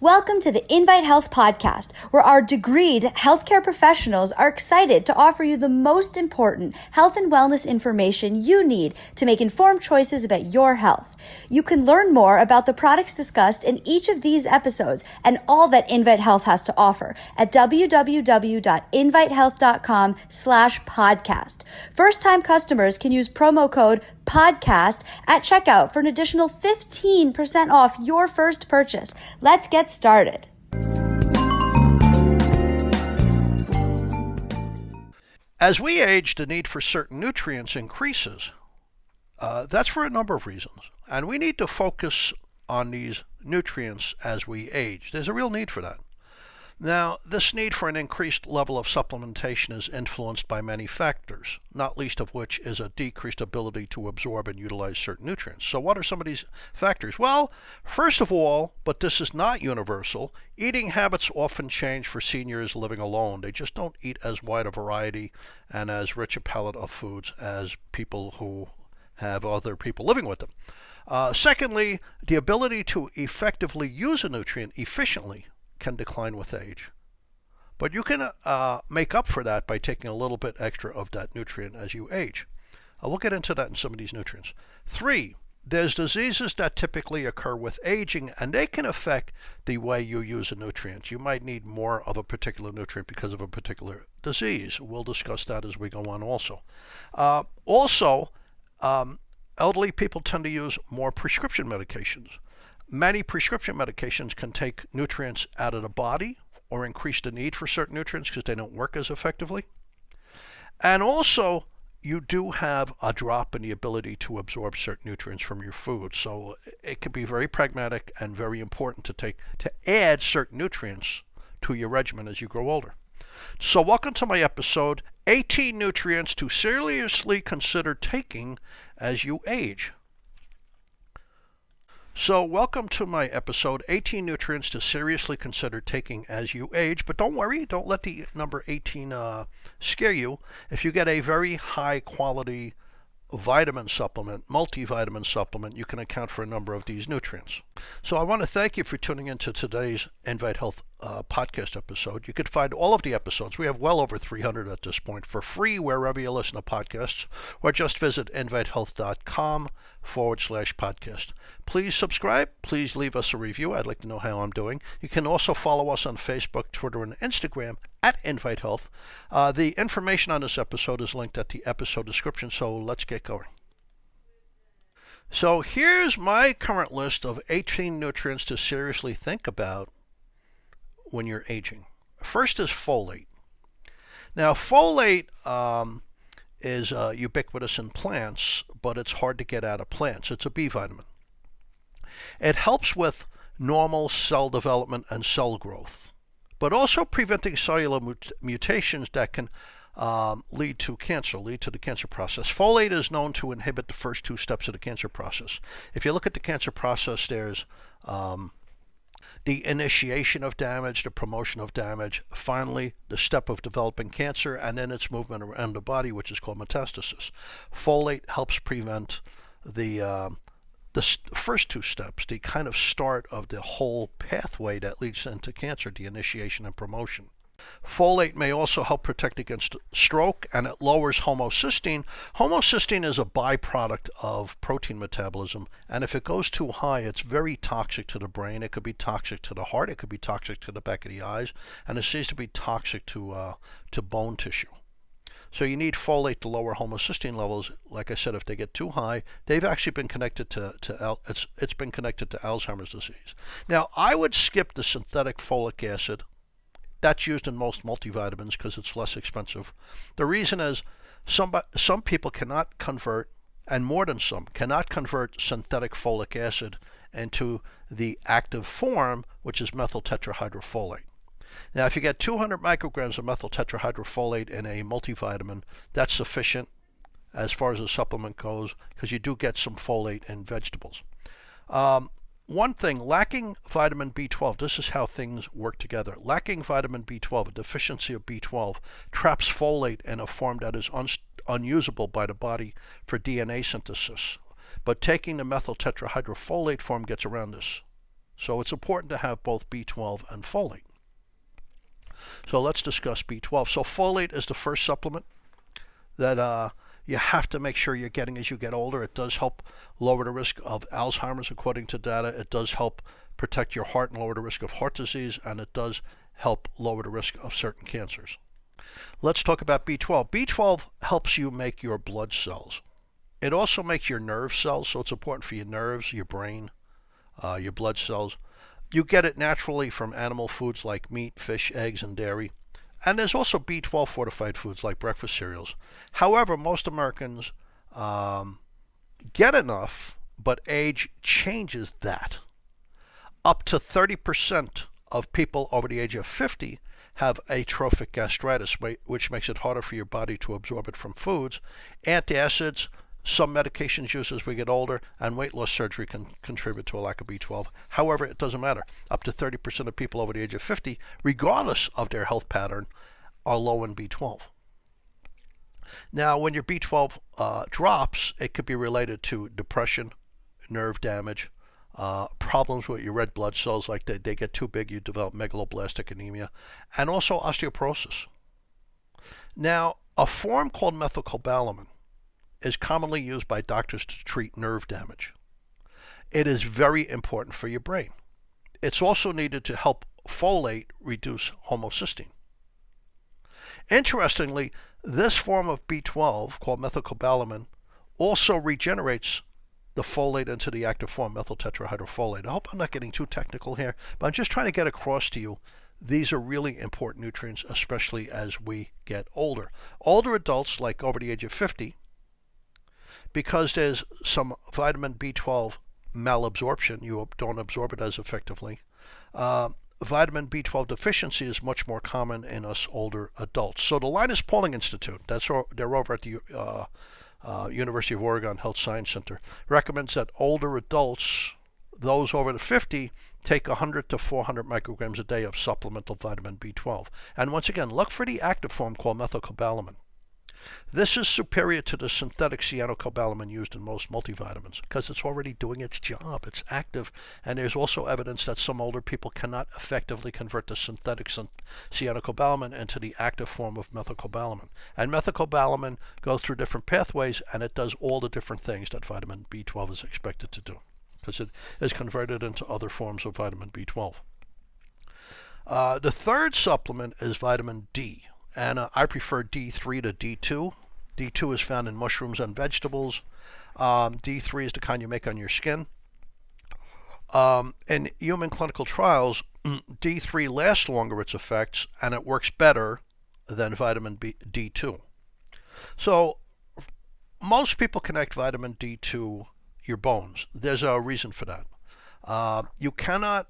Welcome to the Invite Health podcast, where our degreed healthcare professionals are excited to offer you the most important health and wellness information you need to make informed choices about your health. You can learn more about the products discussed in each of these episodes and all that Invite Health has to offer at www.invitehealth.com/podcast. First-time customers can use promo code podcast at checkout for an additional 15% off your first purchase. Let's get started. As we age, the need for certain nutrients increases. That's for a number of reasons. And we need to focus on these nutrients as we age. There's a real need for that. Now, this need for an increased level of supplementation is influenced by many factors, not least of which is a decreased ability to absorb and utilize certain nutrients. So what are some of these factors? Well, first of all, but this is not universal, eating habits often change for seniors living alone. They just don't eat as wide a variety and as rich a palette of foods as people who have other people living with them. Secondly, the ability to effectively use a nutrient efficiently can decline with age. But you can make up for that by taking a little bit extra of that nutrient as you age. We'll get into that in some of these nutrients. 3, there's diseases that typically occur with aging, and they can affect the way you use a nutrient. You might need more of a particular nutrient because of a particular disease. We'll discuss that as we go on also. Elderly people tend to use more prescription medications. Many prescription medications can take nutrients out of the body or increase the need for certain nutrients because they don't work as effectively. And also, you do have a drop in the ability to absorb certain nutrients from your food. So it can be very pragmatic and very important to add certain nutrients to your regimen as you grow older. So welcome to my episode, 18 Nutrients to Seriously Consider Taking as You Age. So welcome to my episode, 18 Nutrients to Seriously Consider Taking as You Age. But don't worry, don't let the number 18 scare you. If you get a very high quality vitamin supplement, multivitamin supplement, you can account for a number of these nutrients. So I want to thank you for tuning into today's Invite Health podcast episode. You could find all of the episodes, we have well over 300 at this point, for free wherever you listen to podcasts, or just visit invitehealth.com/podcast. Please subscribe. Please leave us a review. I'd like to know how I'm doing. You can also follow us on Facebook, Twitter, and Instagram at Invite Health. The information on this episode is linked at the episode description, so let's get going. So here's my current list of 18 nutrients to seriously think about when you're aging. First is folate. Now, folate is ubiquitous in plants, but it's hard to get out of plants. It's a B vitamin. It helps with normal cell development and cell growth, but also preventing cellular mutations that can lead to the cancer process. Folate is known to inhibit the first 2 steps of the cancer process. If you look at the cancer process, there's the initiation of damage, the promotion of damage, finally the step of developing cancer, and then its movement around the body, which is called metastasis. Folate helps prevent the first 2 steps, the kind of start of the whole pathway that leads into cancer, the initiation and promotion. Folate may also help protect against stroke, and it lowers homocysteine. Homocysteine is a byproduct of protein metabolism, and if it goes too high, it's very toxic to the brain. It could be toxic to the heart. It could be toxic to the back of the eyes, and it seems to be toxic to bone tissue. So you need folate to lower homocysteine levels. Like I said, if they get too high, they've actually been connected it's been connected to Alzheimer's disease. Now, I would skip the synthetic folic acid. That's used in most multivitamins because it's less expensive. The reason is some people cannot convert, and more than some, cannot convert synthetic folic acid into the active form, which is methyl tetrahydrofolate. Now, if you get 200 micrograms of methyl tetrahydrofolate in a multivitamin, that's sufficient as far as the supplement goes, because you do get some folate in vegetables. One thing, lacking vitamin B12, this is how things work together. Lacking vitamin B12, a deficiency of B12, traps folate in a form that is unusable by the body for DNA synthesis. But taking the methyl tetrahydrofolate form gets around this. So it's important to have both B12 and folate. So let's discuss B12. So folate is the first supplement that you have to make sure you're getting as you get older. It does help lower the risk of Alzheimer's according to data. It does help protect your heart and lower the risk of heart disease, and it does help lower the risk of certain cancers. Let's talk about B12. B12 helps you make your blood cells. It also makes your nerve cells, so it's important for your nerves, your brain, your blood cells. You get it naturally from animal foods like meat, fish, eggs, and dairy. And there's also B12 fortified foods like breakfast cereals. However, most Americans get enough, but age changes that. Up to 30% of people over the age of 50 have atrophic gastritis, which makes it harder for your body to absorb it from foods. Antacids, some medications used as we get older, and weight loss surgery can contribute to a lack of B12. However, it doesn't matter. Up to 30% of people over the age of 50, regardless of their health pattern, are low in B12. Now, when your B12 drops, it could be related to depression, nerve damage, problems with your red blood cells, like they get too big, you develop megaloblastic anemia, and also osteoporosis. Now, a form called methylcobalamin is commonly used by doctors to treat nerve damage. It is very important for your brain. It's also needed to help folate reduce homocysteine. Interestingly, this form of B12, called methylcobalamin, also regenerates the folate into the active form, methyl tetrahydrofolate. I hope I'm not getting too technical here, but I'm just trying to get across to you these are really important nutrients, especially as we get older. Older adults, like over the age of 50, because there's some vitamin B12 malabsorption, you don't absorb it as effectively, vitamin B12 deficiency is much more common in us older adults. So the Linus Pauling Institute, they're over at the University of Oregon Health Science Center, recommends that older adults, those over the 50, take 100 to 400 micrograms a day of supplemental vitamin B12. And once again, look for the active form called methylcobalamin. This is superior to the synthetic cyanocobalamin used in most multivitamins because it's already doing its job. It's active, and there's also evidence that some older people cannot effectively convert the synthetic cyanocobalamin into the active form of methylcobalamin. And methylcobalamin goes through different pathways, and it does all the different things that vitamin B12 is expected to do because it is converted into other forms of vitamin B12. The third supplement is vitamin D. And I prefer D3 to D2. D2 is found in mushrooms and vegetables. D3 is the kind you make on your skin. In human clinical trials, D3 lasts longer its effects, and it works better than vitamin D2. So most people connect vitamin D to your bones. There's a reason for that. You cannot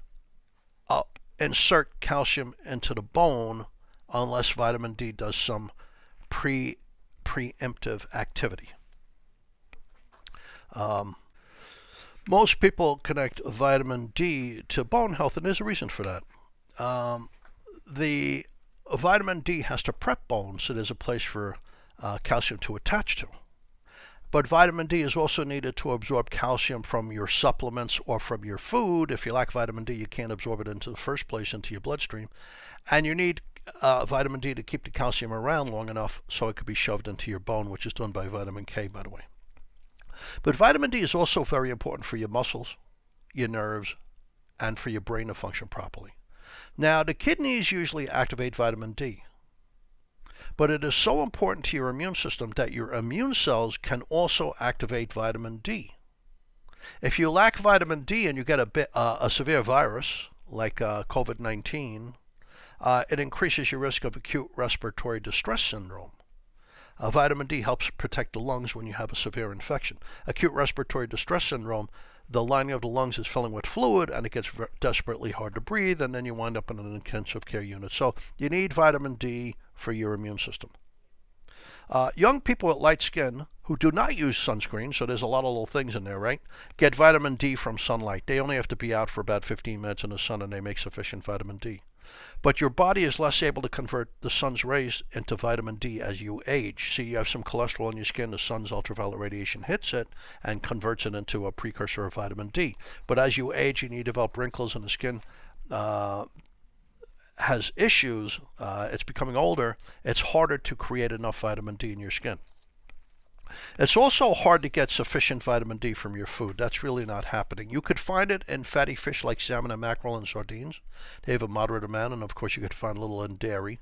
insert calcium into the bone unless vitamin D does some preemptive activity. Most people connect vitamin D to bone health, and there's a reason for that. The vitamin D has to prep bones, so there's a place for calcium to attach to. But vitamin D is also needed to absorb calcium from your supplements or from your food. If you lack vitamin D, you can't absorb it into the first place into your bloodstream. And you need vitamin D to keep the calcium around long enough so it could be shoved into your bone, which is done by vitamin K, by the way. But vitamin D is also very important for your muscles, your nerves, and for your brain to function properly. Now, the kidneys usually activate vitamin D, but it is so important to your immune system that your immune cells can also activate vitamin D. If you lack vitamin D and you get a severe virus like COVID-19, it increases your risk of acute respiratory distress syndrome. Vitamin D helps protect the lungs when you have a severe infection. Acute respiratory distress syndrome, the lining of the lungs is filling with fluid and it gets desperately hard to breathe, and then you wind up in an intensive care unit. So you need vitamin D for your immune system. Young people with light skin who do not use sunscreen, so there's a lot of little things in there, right, get vitamin D from sunlight. They only have to be out for about 15 minutes in the sun and they make sufficient vitamin D. But your body is less able to convert the sun's rays into vitamin D as you age. See, you have some cholesterol in your skin, the sun's ultraviolet radiation hits it and converts it into a precursor of vitamin D. But as you age and you develop wrinkles and the skin has issues, it's becoming older, it's harder to create enough vitamin D in your skin. It's also hard to get sufficient vitamin D from your food. That's really not happening. You could find it in fatty fish like salmon and mackerel and sardines. They have a moderate amount, and of course you could find a little in dairy.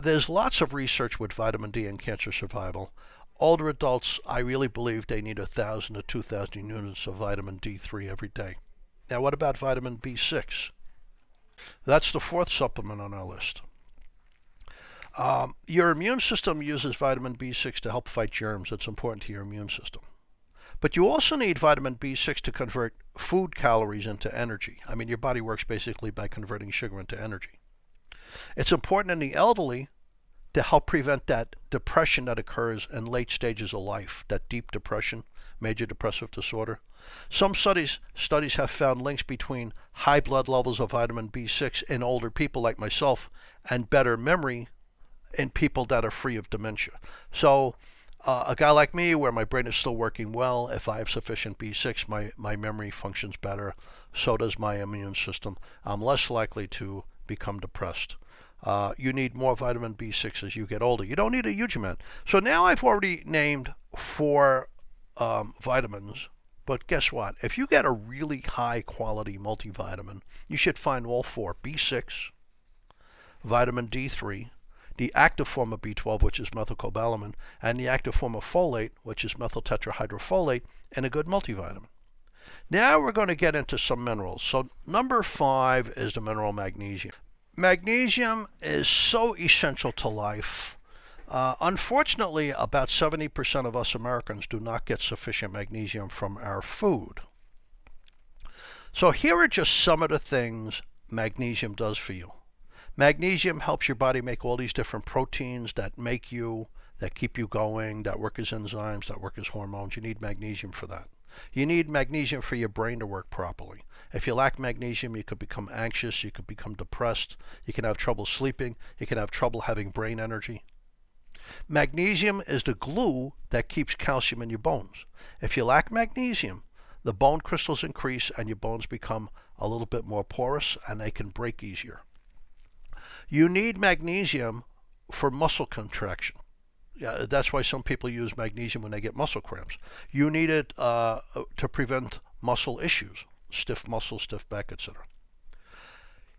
There's lots of research with vitamin D and cancer survival. Older adults, I really believe they need 1,000 to 2,000 units of vitamin D3 every day. Now, what about vitamin B6? That's the fourth supplement on our list. Your immune system uses vitamin B6 to help fight germs. It's important to your immune system. But you also need vitamin B6 to convert food calories into energy. I mean, your body works basically by converting sugar into energy. It's important in the elderly to help prevent that depression that occurs in late stages of life, that deep depression, major depressive disorder. Some studies have found links between high blood levels of vitamin B6 in older people like myself and better memory in people that are free of dementia. So a guy like me, where my brain is still working well, if I have sufficient B6, my memory functions better. So does my immune system. I'm less likely to become depressed. You need more vitamin B6 as you get older. You don't need a huge amount. So now I've already named 4 vitamins. But guess what? If you get a really high quality multivitamin, you should find all 4. B6, vitamin D3, the active form of B12, which is methylcobalamin, and the active form of folate, which is methyltetrahydrofolate, and a good multivitamin. Now we're going to get into some minerals. So number 5 is the mineral magnesium. Magnesium is so essential to life. Unfortunately, about 70% of us Americans do not get sufficient magnesium from our food. So here are just some of the things magnesium does for you. Magnesium helps your body make all these different proteins that make you, that keep you going, that work as enzymes, that work as hormones. You need magnesium for that. You need magnesium for your brain to work properly. If you lack magnesium, you could become anxious, you could become depressed, you can have trouble sleeping, you can have trouble having brain energy. Magnesium is the glue that keeps calcium in your bones. If you lack magnesium, the bone crystals increase and your bones become a little bit more porous and they can break easier. You need magnesium for muscle contraction. Yeah, that's why some people use magnesium when they get muscle cramps. You need it to prevent muscle issues, stiff muscles, stiff back, etc.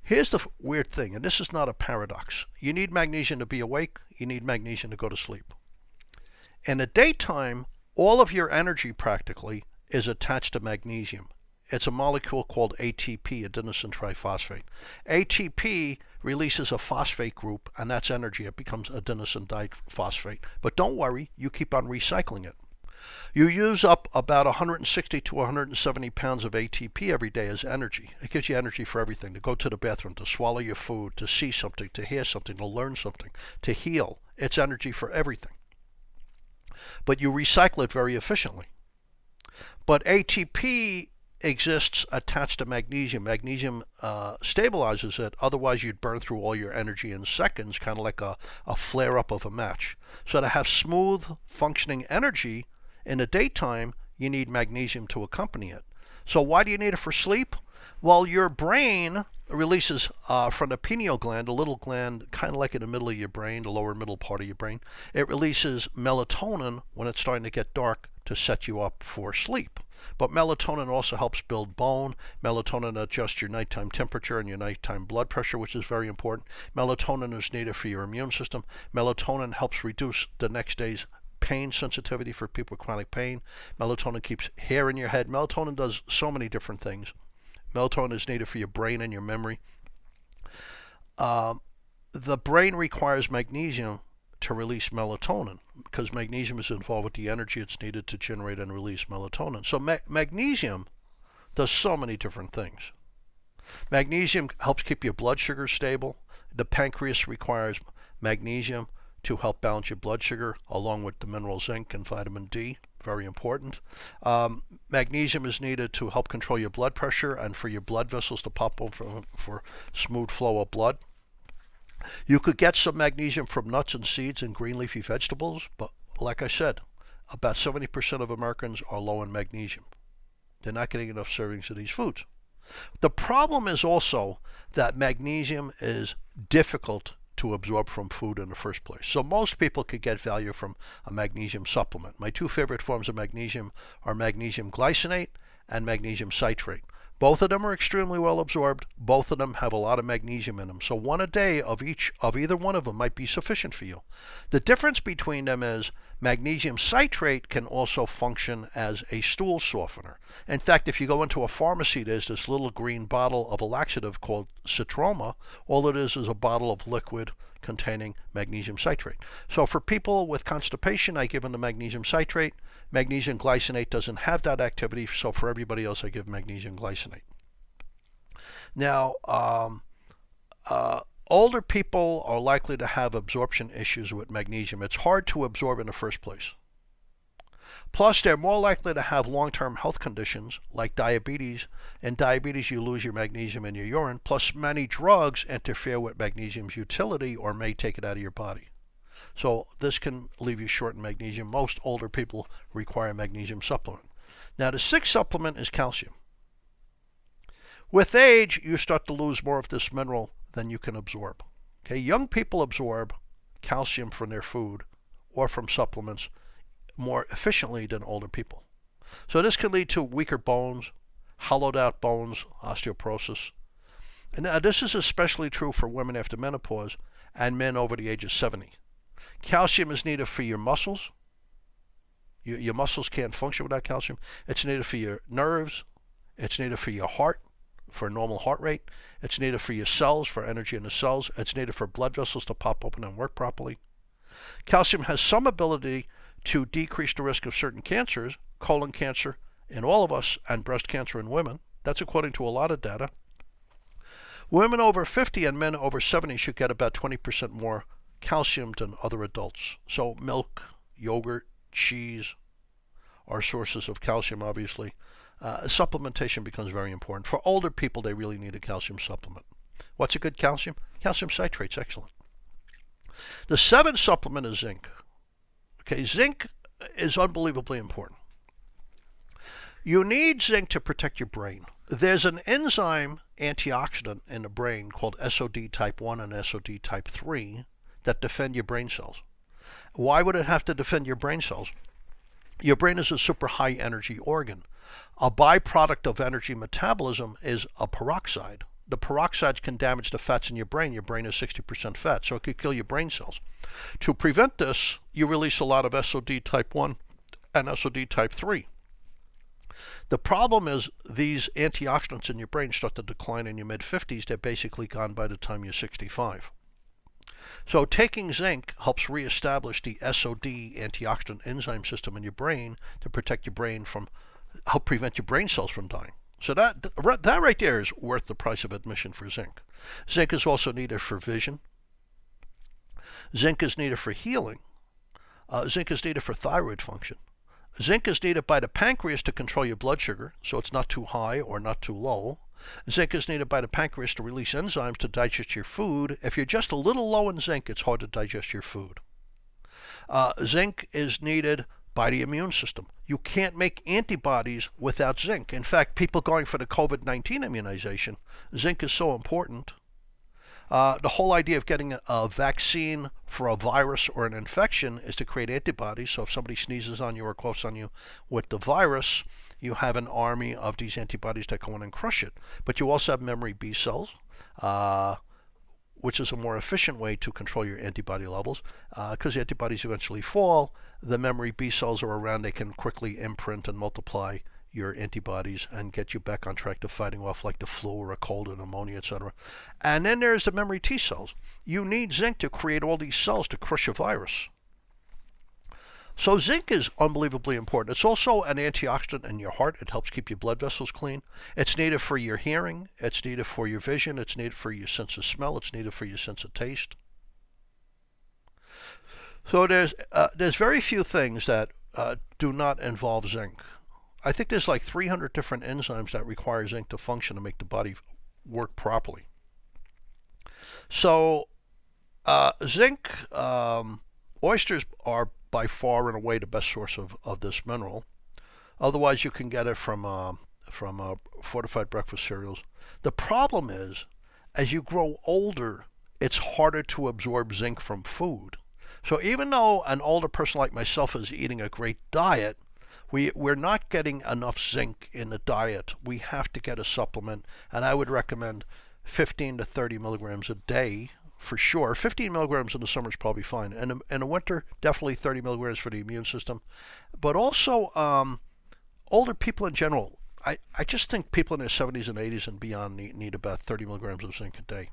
Here's the weird thing, and this is not a paradox. You need magnesium to be awake. You need magnesium to go to sleep. In the daytime, all of your energy practically is attached to magnesium. It's a molecule called ATP, adenosine triphosphate. ATP releases a phosphate group, and that's energy. It becomes adenosine diphosphate. But don't worry, you keep on recycling it. You use up about 160 to 170 pounds of ATP every day as energy. It gives you energy for everything, to go to the bathroom, to swallow your food, to see something, to hear something, to learn something, to heal. It's energy for everything. But you recycle it very efficiently. But ATP exists attached to magnesium. Magnesium stabilizes it. Otherwise, you'd burn through all your energy in seconds, kind of like a flare-up of a match. So to have smooth functioning energy in the daytime, you need magnesium to accompany it. So why do you need it for sleep? Well, your brain releases from the pineal gland, a little gland kind of like in the middle of your brain, the lower middle part of your brain. It releases melatonin when it's starting to get dark to set you up for sleep. But melatonin also helps build bone. Melatonin adjusts your nighttime temperature and your nighttime blood pressure, which is very important. Melatonin is needed for your immune system. Melatonin helps reduce the next day's pain sensitivity for people with chronic pain. Melatonin keeps hair in your head. Melatonin does so many different things. Melatonin is needed for your brain and your memory. The brain requires magnesium to release melatonin because magnesium is involved with the energy it's needed to generate and release melatonin. So magnesium does so many different things. Magnesium helps keep your blood sugar stable. The pancreas requires magnesium to help balance your blood sugar along with the mineral zinc and vitamin D. very important. Magnesium is needed to help control your blood pressure and for your blood vessels to pop open for smooth flow of blood. You could get some magnesium from nuts and seeds and green leafy vegetables, but like I said, about 70% of Americans are low in magnesium. They're not getting enough servings of these foods. The problem is also that magnesium is difficult to absorb from food in the first place. So most people could get value from a magnesium supplement. My two favorite forms of magnesium are magnesium glycinate and magnesium citrate. Both of them are extremely well absorbed. Both of them have a lot of magnesium in them. So one a day of either one of them might be sufficient for you. The difference between them is magnesium citrate can also function as a stool softener. In fact, if you go into a pharmacy, there's this little green bottle of a laxative called Citroma. All it is a bottle of liquid containing magnesium citrate. So for people with constipation, I give them the magnesium citrate. Magnesium glycinate doesn't have that activity, so for everybody else, I give magnesium glycinate. Now, older people are likely to have absorption issues with magnesium. It's hard to absorb in the first place. Plus, they're more likely to have long-term health conditions like diabetes. In diabetes, you lose your magnesium in your urine. Plus, many drugs interfere with magnesium's utility or may take it out of your body. So this can leave you short in magnesium. Most older people require magnesium supplement. Now, the sixth supplement is calcium. With age, you start to lose more of this mineral than you can absorb. Okay, young people absorb calcium from their food or from supplements more efficiently than older people. So this can lead to weaker bones, hollowed out bones, osteoporosis. And this is especially true for women after menopause and men over the age of 70. Calcium is needed for your muscles. Your muscles can't function without calcium. It's needed for your nerves. It's needed for your heart, for a normal heart rate. It's needed for your cells, for energy in the cells. It's needed for blood vessels to pop open and work properly. Calcium has some ability to decrease the risk of certain cancers, colon cancer in all of us and breast cancer in women. That's according to a lot of data. Women over 50 and men over 70 should get about 20% more calcium than other adults. So milk, yogurt, cheese are sources of calcium, obviously. Supplementation becomes very important. For older people, they really need a calcium supplement. What's a good calcium? Calcium citrate's excellent. The seventh supplement is zinc. Okay, zinc is unbelievably important. You need zinc to protect your brain. There's an enzyme antioxidant in the brain called SOD type 1 and SOD type 3 that defend your brain cells. Why would it have to defend your brain cells? Your brain is a super high energy organ. A byproduct of energy metabolism is a peroxide. The peroxides can damage the fats in your brain. Your brain is 60% fat, so it could kill your brain cells. To prevent this, you release a lot of SOD type 1 and SOD type 3. The problem is these antioxidants in your brain start to decline in your mid-50s. They're basically gone by the time you're 65. So taking zinc helps reestablish the SOD antioxidant enzyme system in your brain to protect your brain from, help prevent your brain cells from dying. So that right there is worth the price of admission for zinc. Zinc is also needed for vision. Zinc is needed for healing. Zinc is needed for thyroid function. Zinc is needed by the pancreas to control your blood sugar, so it's not too high or not too low. Zinc is needed by the pancreas to release enzymes to digest your food. If you're just a little low in zinc, it's hard to digest your food. Zinc is needed by the immune system. You can't make antibodies without zinc. In fact, people going for the COVID-19 immunization, zinc is so important. The whole idea of getting a vaccine for a virus or an infection is to create antibodies. So if somebody sneezes on you or coughs on you with the virus, you have an army of these antibodies that go in and crush it. But you also have memory B cells, which is a more efficient way to control your antibody levels. Because the antibodies eventually fall, the memory B cells are around. They can quickly imprint and multiply your antibodies and get you back on track to fighting off like the flu or a cold or pneumonia, etc. And then there's the memory T cells. You need zinc to create all these cells to crush a virus. So zinc is unbelievably important. It's also an antioxidant in your heart. It helps keep your blood vessels clean. It's needed for your hearing. It's needed for your vision. It's needed for your sense of smell. It's needed for your sense of taste. So there's very few things that do not involve zinc. I think there's like 300 different enzymes that require zinc to function to make the body work properly. So zinc, oysters are by far and away the best source of this mineral. Otherwise, you can get it from fortified breakfast cereals. The problem is, as you grow older, it's harder to absorb zinc from food. So even though an older person like myself is eating a great diet, we're not getting enough zinc in the diet. We have to get a supplement, and I would recommend 15 to 30 milligrams a day for sure. 15 milligrams in the summer is probably fine. And in the winter, definitely 30 milligrams for the immune system. But also, older people in general, I just think people in their 70s and 80s and beyond need about 30 milligrams of zinc a day.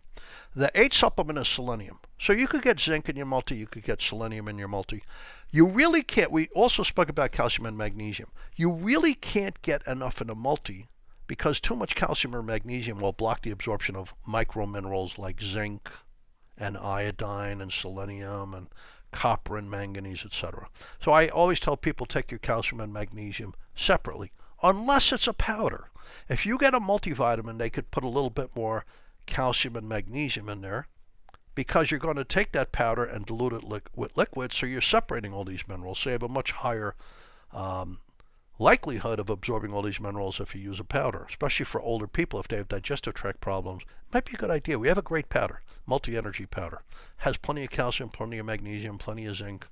The H supplement is selenium. So you could get zinc in your multi, you could get selenium in your multi. You really can't, we also spoke about calcium and magnesium. You really can't get enough in a multi because too much calcium or magnesium will block the absorption of microminerals like zinc and iodine and selenium and copper and manganese, etc. So I always tell people take your calcium and magnesium separately, unless it's a powder. If you get a multivitamin, they could put a little bit more calcium and magnesium in there because you're going to take that powder and dilute it with liquid, so you're separating all these minerals. So you have a much higher likelihood of absorbing all these minerals if you use a powder, especially for older people if they have digestive tract problems. It might be a good idea. We have a great powder, multi-energy powder. Has plenty of calcium, plenty of magnesium, plenty of zinc.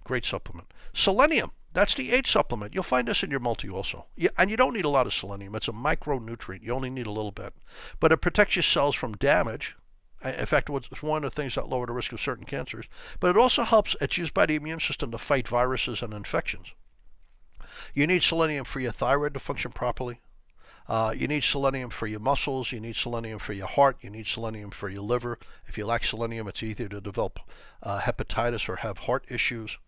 Great supplement. Selenium, that's the H supplement. You'll find this in your multi also. And you don't need a lot of selenium. It's a micronutrient. You only need a little bit. But it protects your cells from damage. In fact, it's one of the things that lower the risk of certain cancers. But it also helps, it's used by the immune system to fight viruses and infections. You need selenium for your thyroid to function properly. You need selenium for your muscles. You need selenium for your heart. You need selenium for your liver. If you lack selenium, it's easier to develop hepatitis or have heart issues.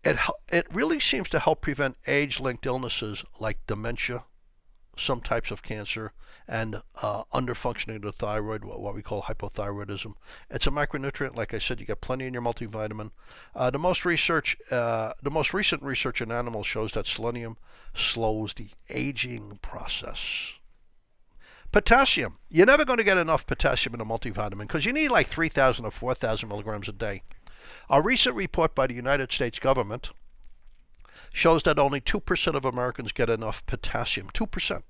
It really seems to help prevent age-linked illnesses like dementia, some types of cancer, and underfunctioning of the thyroid, what we call hypothyroidism. It's a micronutrient. Like I said, you get plenty in your multivitamin. The most recent research in animals shows that selenium slows the aging process. Potassium. You're never going to get enough potassium in a multivitamin because you need like 3,000 or 4,000 milligrams a day. A recent report by the United States government shows that only 2% of Americans get enough potassium. 2%.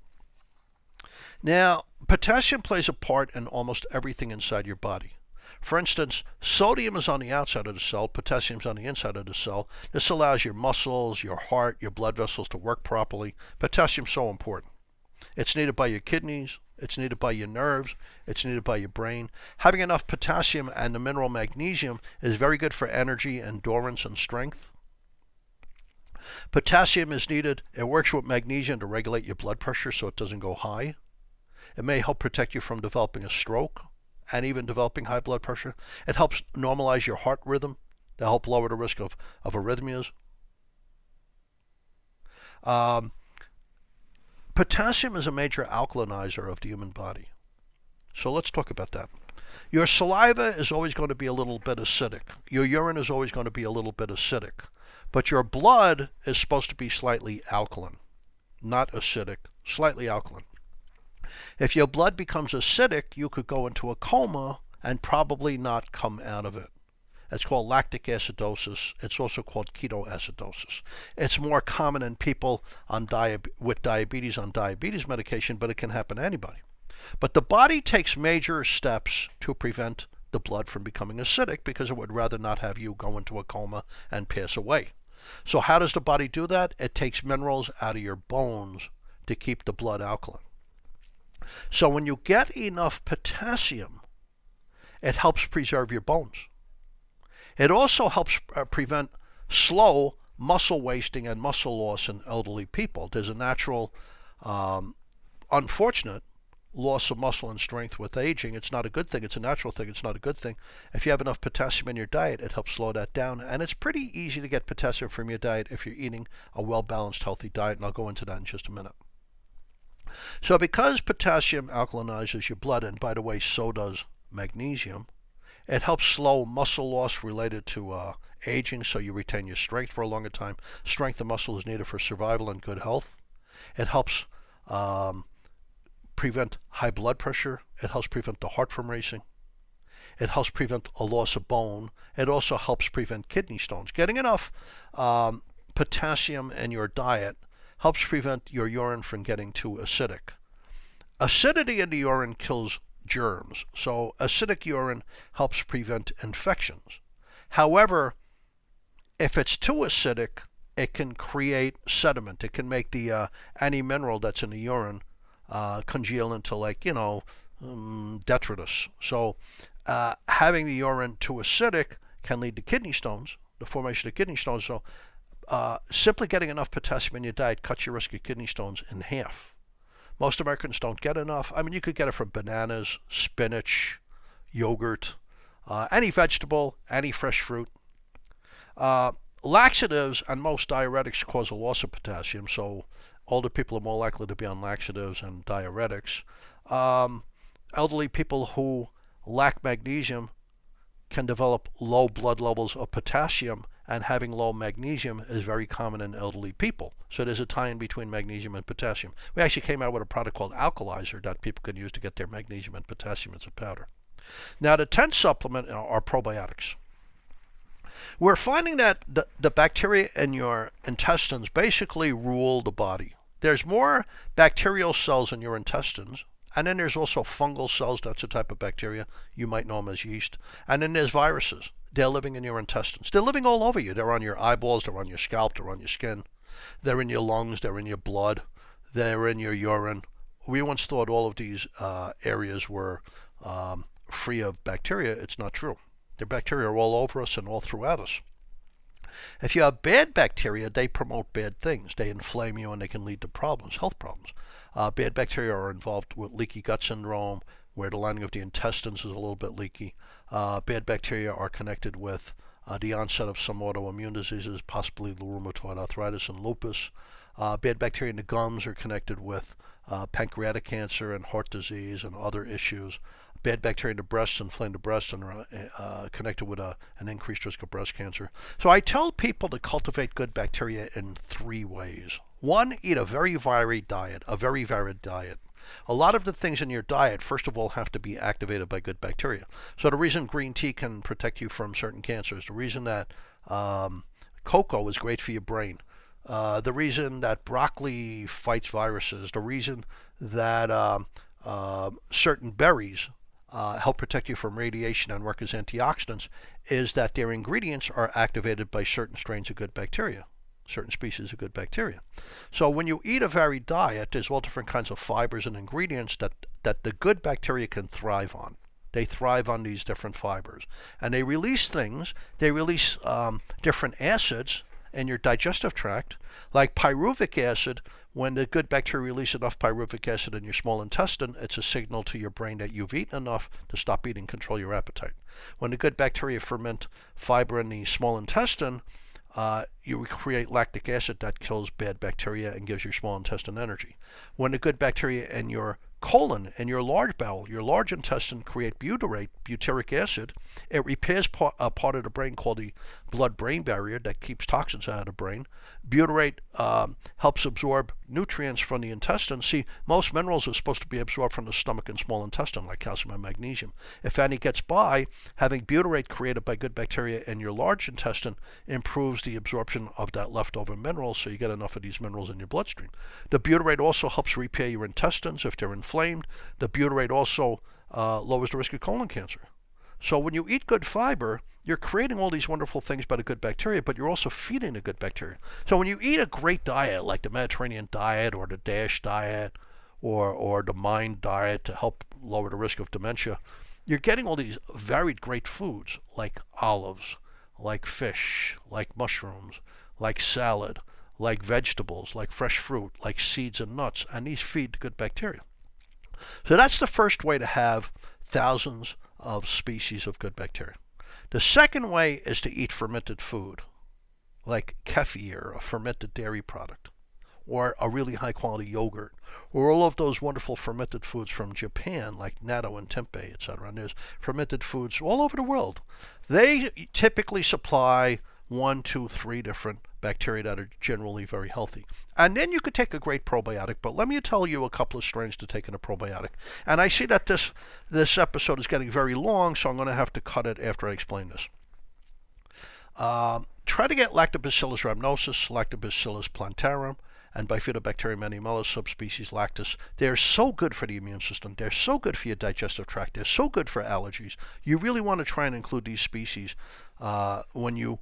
Now, potassium plays a part in almost everything inside your body. For instance, sodium is on the outside of the cell, potassium is on the inside of the cell. This allows your muscles, your heart, your blood vessels to work properly. Potassium is so important. It's needed by your kidneys, it's needed by your nerves, it's needed by your brain. Having enough potassium and the mineral magnesium is very good for energy, endurance, and strength. Potassium is needed. It works with magnesium to regulate your blood pressure so it doesn't go high. It may help protect you from developing a stroke and even developing high blood pressure. It helps normalize your heart rhythm to help lower the risk of arrhythmias. Potassium is a major alkalinizer of the human body. So let's talk about that. Your saliva is always going to be a little bit acidic. Your urine is always going to be a little bit acidic. But your blood is supposed to be slightly alkaline. Not acidic, slightly alkaline. If your blood becomes acidic, you could go into a coma and probably not come out of it. It's called lactic acidosis. It's also called ketoacidosis. It's more common in people with diabetes on diabetes medication, but it can happen to anybody. But the body takes major steps to prevent the blood from becoming acidic because it would rather not have you go into a coma and pass away. So how does the body do that? It takes minerals out of your bones to keep the blood alkaline. So when you get enough potassium, it helps preserve your bones. It also helps prevent slow muscle wasting and muscle loss in elderly people. There's a natural, unfortunate loss of muscle and strength with aging. It's not a good thing. It's a natural thing. It's not a good thing. If you have enough potassium in your diet, it helps slow that down. And it's pretty easy to get potassium from your diet if you're eating a well-balanced, healthy diet. And I'll go into that in just a minute. So because potassium alkalinizes your blood, and by the way, so does magnesium, It helps slow muscle loss related to aging, so you retain your strength for a longer time. Strength of muscle is needed for survival and good health. It helps prevent high blood pressure. It helps prevent the heart from racing. It helps prevent a loss of bone. It also helps prevent kidney stones. Getting enough potassium in your diet helps prevent your urine from getting too acidic. Acidity in the urine kills germs, so acidic urine helps prevent infections. However, if it's too acidic, it can create sediment. It can make the any mineral that's in the urine congeal into, detritus. So having the urine too acidic can lead to kidney stones, the formation of kidney stones. So simply getting enough potassium in your diet cuts your risk of kidney stones in half. Most Americans don't get enough. I mean, you could get it from bananas, spinach, yogurt, any vegetable, any fresh fruit. Laxatives and most diuretics cause a loss of potassium, so older people are more likely to be on laxatives and diuretics. Elderly people who lack magnesium can develop low blood levels of potassium, and having low magnesium is very common in elderly people. So there's a tie-in between magnesium and potassium. We actually came out with a product called Alkalizer that people can use to get their magnesium and potassium as a powder. Now, the 10th supplement are probiotics. We're finding that the bacteria in your intestines basically rule the body. There's more bacterial cells in your intestines, and then there's also fungal cells. That's a type of bacteria. You might know them as yeast. And then there's viruses. They're living in your intestines. They're living all over you. They're on your eyeballs. They're on your scalp. They're on your skin. They're in your lungs. They're in your blood. They're in your urine. We once thought all of these areas were free of bacteria. It's not true. The bacteria are all over us and all throughout us. If you have bad bacteria, they promote bad things. They inflame you and they can lead to problems, health problems. Bad bacteria are involved with leaky gut syndrome, where the lining of the intestines is a little bit leaky. Bad bacteria are connected with the onset of some autoimmune diseases, possibly rheumatoid arthritis and lupus. Bad bacteria in the gums are connected with pancreatic cancer and heart disease and other issues. Bad bacteria in the breasts inflame the breasts and are connected with an increased risk of breast cancer. So I tell people to cultivate good bacteria in 3 ways. 1, eat a very varied diet, A lot of the things in your diet, first of all, have to be activated by good bacteria. So the reason green tea can protect you from certain cancers, the reason that cocoa is great for your brain, the reason that broccoli fights viruses, the reason that certain berries help protect you from radiation and work as antioxidants is that their ingredients are activated by certain strains of good bacteria, certain species of good bacteria. So when you eat a varied diet, there's all different kinds of fibers and ingredients that the good bacteria can thrive on. They thrive on these different fibers. And they release things. They release different acids in your digestive tract, like pyruvic acid. When the good bacteria release enough pyruvic acid in your small intestine, it's a signal to your brain that you've eaten enough to stop eating, control your appetite. When the good bacteria ferment fiber in the small intestine, you create lactic acid that kills bad bacteria and gives your small intestine energy. When the good bacteria in your colon and your large bowel, your large intestine, create butyrate, butyric acid, it repairs a part of the brain called the blood-brain barrier that keeps toxins out of the brain. Butyrate helps absorb nutrients from the intestine. See, most minerals are supposed to be absorbed from the stomach and small intestine, like calcium and magnesium. If any gets by, having butyrate created by good bacteria in your large intestine improves the absorption of that leftover mineral, so you get enough of these minerals in your bloodstream. The butyrate also helps repair your intestines if they're inflamed. The butyrate also lowers the risk of colon cancer. So when you eat good fiber, you're creating all these wonderful things by the good bacteria, but you're also feeding the good bacteria. So when you eat a great diet, like the Mediterranean diet or the DASH diet or the MIND diet to help lower the risk of dementia, you're getting all these varied great foods like olives, like fish, like mushrooms, like salad, like vegetables, like fresh fruit, like seeds and nuts, and these feed the good bacteria. So that's the first way to have thousands of species of good bacteria. The second way is to eat fermented food, like kefir, a fermented dairy product, or a really high quality yogurt, or all of those wonderful fermented foods from Japan like natto and tempeh, etc. And there's fermented foods all over the world. They typically supply 1, 2, 3 different bacteria that are generally very healthy. And then you could take a great probiotic, but let me tell you a couple of strains to take in a probiotic. And I see that this episode is getting very long, so I'm going to have to cut it after I explain this. Try to get Lactobacillus rhamnosus, Lactobacillus plantarum, and Bifidobacterium animalis subspecies lactis. They're so good for the immune system. They're so good for your digestive tract. They're so good for allergies. You really want to try and include these species when you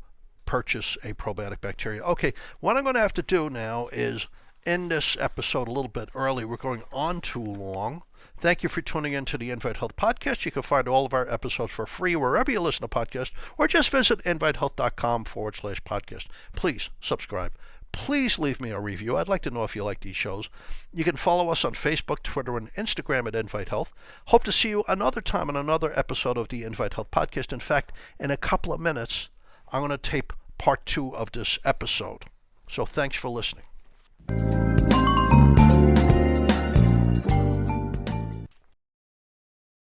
purchase a probiotic bacteria. Okay, what I'm going to have to do now is end this episode a little bit early. We're going on too long. Thank you for tuning in to the Invite Health Podcast. You can find all of our episodes for free wherever you listen to podcasts, or just visit invitehealth.com/podcast. Please subscribe. Please leave me a review. I'd like to know if you like these shows. You can follow us on Facebook, Twitter, and Instagram at Invite Health. Hope to see you another time in another episode of the Invite Health Podcast. In fact, in a couple of minutes, I'm going to tape part 2 of this episode. So thanks for listening.